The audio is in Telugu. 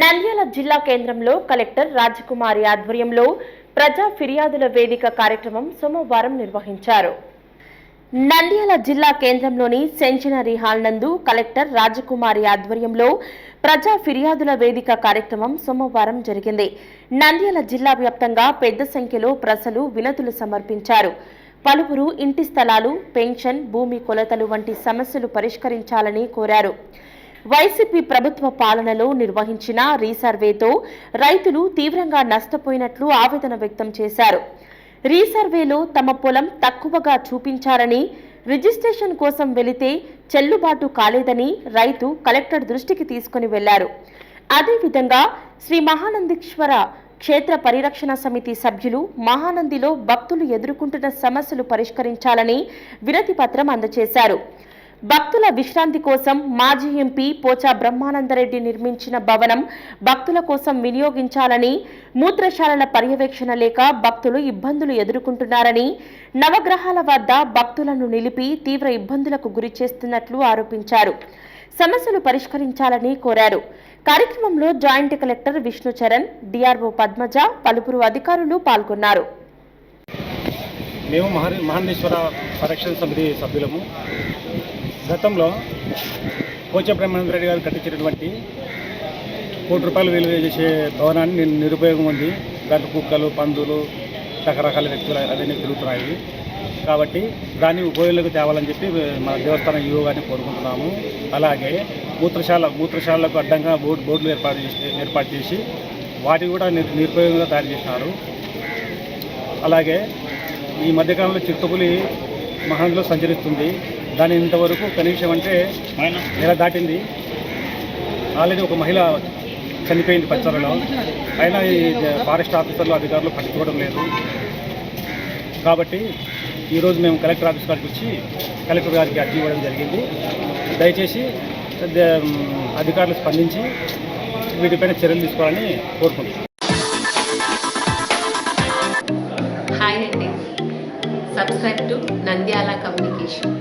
నంద్యాల జిల్లా కేంద్రంలో కలెక్టర్ రాజకుమారి ఆధ్వర్యంలో ప్రజా ఫిర్యాదుల వేదిక కార్యక్రమం సోమవారం నిర్వహించారు. నంద్యాల జిల్లా కేంద్రంలోని సెంచనరీ హాల్ నందు కలెక్టర్ రాజకుమారి ఆధ్వర్యంలో ప్రజా ఫిర్యాదుల వేదిక కార్యక్రమం సోమవారం జరిగింది. నంద్యాల జిల్లా వ్యాప్తంగా పెద్ద సంఖ్యలో ప్రజలు వినతులు సమర్పించారు. పలువురు ఇంటి స్థలాలు, పెన్షన్, భూమి కొలతలు వంటి సమస్యలు పరిష్కరించాలని కోరారు. వైసీపీ ప్రభుత్వ పాలనలో నిర్వహించిన రీసర్వేతో రైతులు తీవ్రంగా నష్టపోయినట్లు ఆవేదన వ్యక్తం చేశారు. రీసర్వేలో తమ పొలం తక్కువగా చూపించారని, రిజిస్ట్రేషన్ కోసం వెళితే చెల్లుబాటు కాలేదని రైతు కలెక్టర్ దృష్టికి తీసుకుని వెళ్లారు. అదేవిధంగా శ్రీ మహానందీశ్వర క్షేత్ర పరిరక్షణ సమితి సభ్యులు మహానందిలో భక్తులు ఎదుర్కొంటున్న సమస్యలు పరిష్కరించాలని వినతి పత్రం అందజేశారు. భక్తుల విశ్రాంతి కోసం మాజీ ఎంపీ పోచా బ్రహ్మానందరెడ్డి నిర్మించిన భవనం భక్తుల కోసం వినియోగించాలని, మూత్రశాలల పర్యవేక్షణ లేక భక్తులు ఇబ్బందులు ఎదుర్కొంటున్నారని, నవగ్రహాల వద్ద భక్తులను నిలిపి తీవ్ర ఇబ్బందులకు గురి చేస్తున్నట్లు ఆరోపించారు. సమస్యలు పరిష్కరించాలని కోరారు. కార్యక్రమంలో joint collector Vishnu Charan, DRO Padmaja, పలువురు అధికారులు పాల్గొన్నారు. మేము మహానందీశ్వర పరిరక్షణ సమితి సభ్యులము. గతంలో పోచా బ్రహ్మానందరెడ్డి గారు కట్టించినటువంటి ₹1 విలువ చేసే భవనాన్ని నిరుపయోగం ఉంది. గడ్డ కుక్కలు, పందులు, రకరకాల వ్యక్తులు అవన్నీ తిరుగుతున్నాయి. కాబట్టి దాన్ని ఉపయోగంలోకి తేవాలని చెప్పి మన దేవస్థానం ఈవో గారిని కోరుకుంటున్నాము. అలాగే మూత్రశాలకు అడ్డంగా బోర్డులు ఏర్పాటు చేసి వాటిని కూడా నిరుపయోగంగా తయారు చేస్తున్నారు. అలాగే ఈ మధ్యకాలంలో చిరుతపులి మహానందిలో సంచరిస్తుంది. దాని ఇంతవరకు కనీసం అంటే నెల దాటింది. ఆల్రెడీ ఒక మహిళ చనిపోయింది పచ్చలలో. అయినా ఈ ఫారెస్ట్ ఆఫీసర్లు, అధికారులు పట్టించుకోవడం లేదు. కాబట్టి ఈరోజు మేము కలెక్టర్ ఆఫీస్ గారికి వచ్చి కలెక్టర్ గారికి అర్జీ ఇవ్వడం జరిగింది. దయచేసి అధికారులు స్పందించి వీటిపైన చర్యలు తీసుకోవాలని కోరుకుంటున్నాం. హాయ్ అండి, సబ్స్క్రైబ్ టు నంద్యాల కమ్యూనికేషన్.